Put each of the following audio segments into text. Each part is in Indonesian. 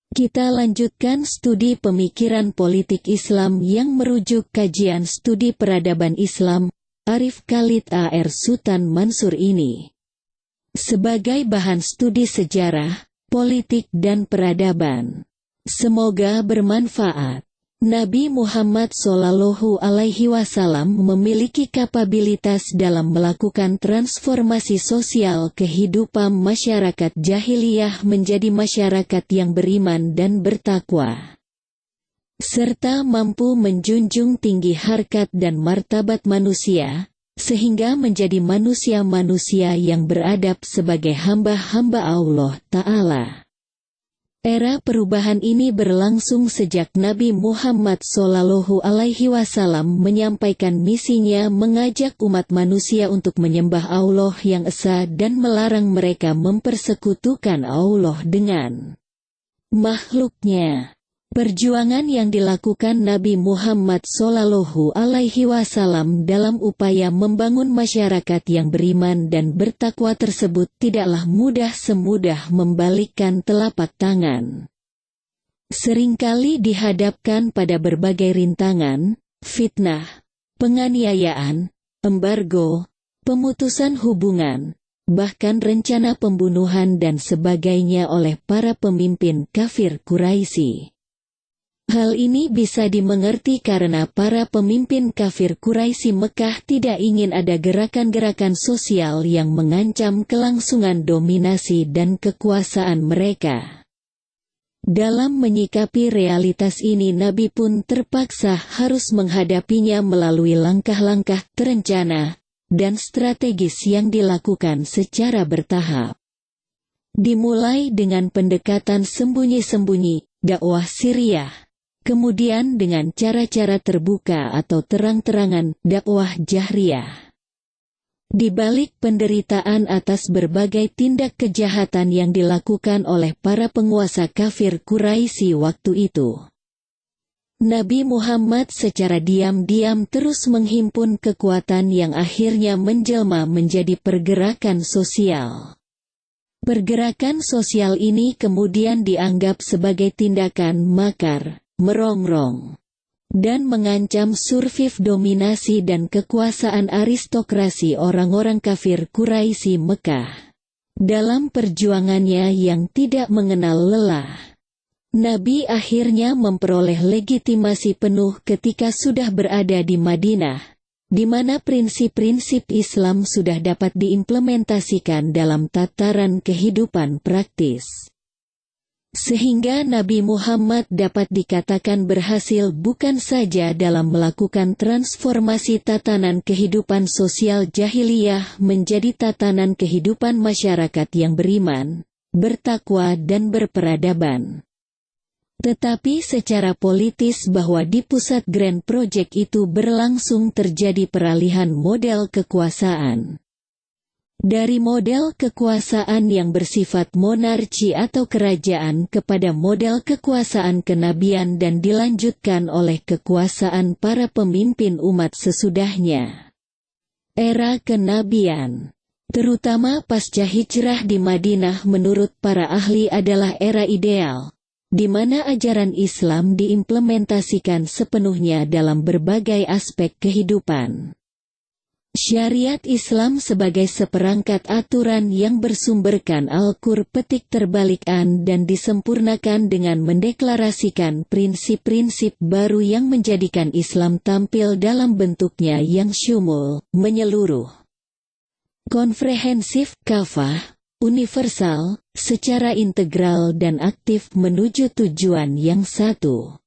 Kita lanjutkan studi pemikiran politik Islam yang merujuk kajian studi peradaban Islam, Arif Khalid A.R. Sultan Mansur ini. Sebagai bahan studi sejarah, politik dan peradaban. Semoga bermanfaat. Nabi Muhammad SAW memiliki kapabilitas dalam melakukan transformasi sosial kehidupan masyarakat jahiliyah menjadi masyarakat yang beriman dan bertakwa, serta mampu menjunjung tinggi harkat dan martabat manusia, sehingga menjadi manusia-manusia yang beradab sebagai hamba-hamba Allah Ta'ala. Era perubahan ini berlangsung sejak Nabi Muhammad SAW menyampaikan misinya mengajak umat manusia untuk menyembah Allah yang esa dan melarang mereka mempersekutukan Allah dengan makhluknya. Perjuangan yang dilakukan Nabi Muhammad SAW dalam upaya membangun masyarakat yang beriman dan bertakwa tersebut tidaklah mudah semudah membalikkan telapak tangan. Seringkali dihadapkan pada berbagai rintangan, fitnah, penganiayaan, embargo, pemutusan hubungan, bahkan rencana pembunuhan dan sebagainya oleh para pemimpin kafir Quraisy. Hal ini bisa dimengerti karena para pemimpin kafir Quraisy Mekah tidak ingin ada gerakan-gerakan sosial yang mengancam kelangsungan dominasi dan kekuasaan mereka. Dalam menyikapi realitas ini Nabi pun terpaksa harus menghadapinya melalui langkah-langkah terencana dan strategis yang dilakukan secara bertahap. Dimulai dengan pendekatan sembunyi-sembunyi, dakwah sirriyah. Kemudian dengan cara-cara terbuka atau terang-terangan, dakwah jahriyah. Di balik penderitaan atas berbagai tindak kejahatan yang dilakukan oleh para penguasa kafir Quraisy waktu itu, Nabi Muhammad secara diam-diam terus menghimpun kekuatan yang akhirnya menjelma menjadi pergerakan sosial. Pergerakan sosial ini kemudian dianggap sebagai tindakan makar, merongrong, dan mengancam surviv dominasi dan kekuasaan aristokrasi orang-orang kafir Quraisy Mekah. Dalam perjuangannya yang tidak mengenal lelah, Nabi akhirnya memperoleh legitimasi penuh ketika sudah berada di Madinah, di mana prinsip-prinsip Islam sudah dapat diimplementasikan dalam tataran kehidupan praktis. Sehingga Nabi Muhammad dapat dikatakan berhasil bukan saja dalam melakukan transformasi tatanan kehidupan sosial jahiliyah menjadi tatanan kehidupan masyarakat yang beriman, bertakwa dan berperadaban, tetapi secara politis bahwa di pusat Grand Project itu berlangsung terjadi peralihan model kekuasaan. Dari model kekuasaan yang bersifat monarki atau kerajaan kepada model kekuasaan kenabian dan dilanjutkan oleh kekuasaan para pemimpin umat sesudahnya. Era kenabian, terutama pasca hijrah di Madinah menurut para ahli adalah era ideal, di mana ajaran Islam diimplementasikan sepenuhnya dalam berbagai aspek kehidupan. Syariat Islam sebagai seperangkat aturan yang bersumberkan Al-Qur'an petik terbalikan dan disempurnakan dengan mendeklarasikan prinsip-prinsip baru yang menjadikan Islam tampil dalam bentuknya yang syumul, menyeluruh, komprehensif, kafah, universal, secara integral dan aktif menuju tujuan yang satu.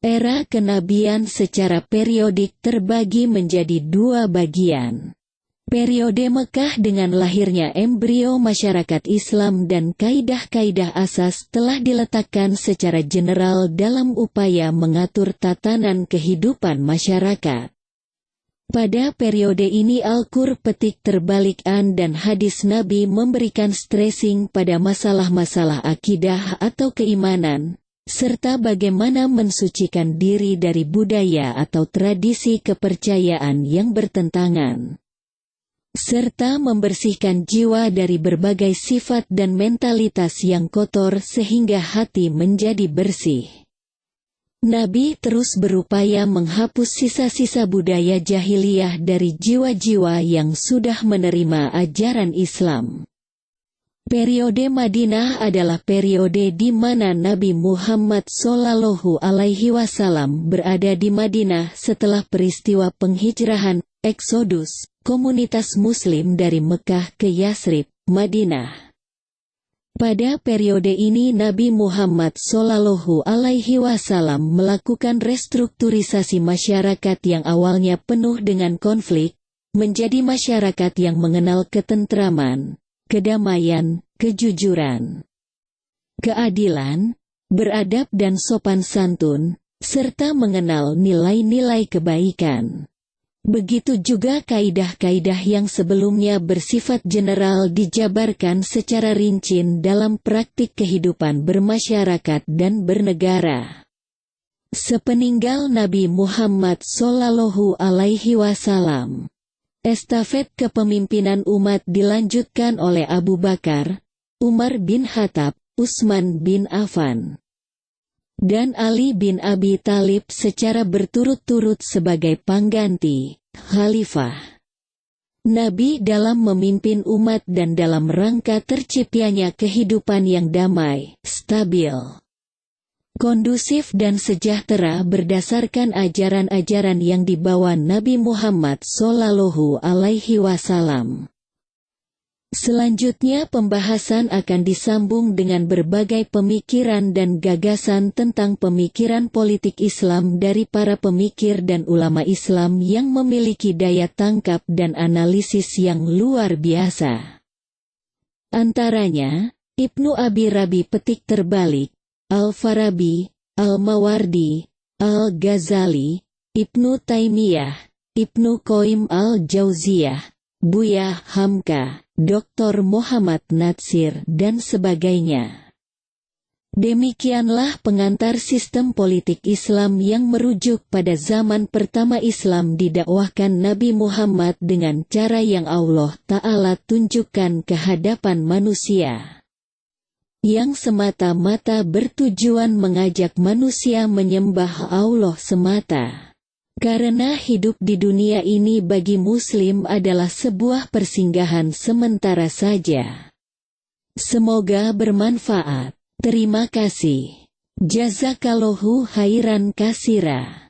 Era kenabian secara periodik terbagi menjadi dua bagian. Periode Mekah dengan lahirnya embrio masyarakat Islam dan kaidah-kaidah asas telah diletakkan secara general dalam upaya mengatur tatanan kehidupan masyarakat. Pada periode ini Al-Qur'an petik terbalikan dan hadis Nabi memberikan stressing pada masalah-masalah akidah atau keimanan, serta bagaimana mensucikan diri dari budaya atau tradisi kepercayaan yang bertentangan. serta membersihkan jiwa dari berbagai sifat dan mentalitas yang kotor sehingga hati menjadi bersih. Nabi terus berupaya menghapus sisa-sisa budaya jahiliyah dari jiwa-jiwa yang sudah menerima ajaran Islam. Periode Madinah adalah periode di mana Nabi Muhammad SAW berada di Madinah setelah peristiwa penghijrahan, Eksodus, komunitas Muslim dari Mekah ke Yasrib, Madinah. Pada periode ini Nabi Muhammad SAW melakukan restrukturisasi masyarakat yang awalnya penuh dengan konflik, menjadi masyarakat yang mengenal ketentraman, kedamaian, kejujuran, keadilan, beradab dan sopan santun, serta mengenal nilai-nilai kebaikan. Begitu juga kaidah-kaidah yang sebelumnya bersifat general dijabarkan secara rinci dalam praktik kehidupan bermasyarakat dan bernegara. Sepeninggal Nabi Muhammad SAW, estafet kepemimpinan umat dilanjutkan oleh Abu Bakar, Umar bin Khattab, Utsman bin Affan, dan Ali bin Abi Thalib secara berturut-turut sebagai pengganti khalifah Nabi dalam memimpin umat dan dalam rangka terciptanya kehidupan yang damai, stabil, kondusif dan sejahtera berdasarkan ajaran-ajaran yang dibawa Nabi Muhammad SAW. Selanjutnya pembahasan akan disambung dengan berbagai pemikiran dan gagasan tentang pemikiran politik Islam dari para pemikir dan ulama Islam yang memiliki daya tangkap dan analisis yang luar biasa. Antaranya, Ibnu Abi Rabi petik terbalik, Al-Farabi, Al-Mawardi, Al-Ghazali, Ibnu Taimiyah, Ibnu Qayyim Al-Jauziyah, Buya Hamka, Dr. Muhammad Natsir dan sebagainya. Demikianlah pengantar sistem politik Islam yang merujuk pada zaman pertama Islam didakwahkan Nabi Muhammad dengan cara yang Allah Ta'ala tunjukkan ke hadapan manusia, yang semata-mata bertujuan mengajak manusia menyembah Allah semata. Karena hidup di dunia ini bagi Muslim adalah sebuah persinggahan sementara saja. Semoga bermanfaat. Terima kasih. Jazakallahu khairan katsira.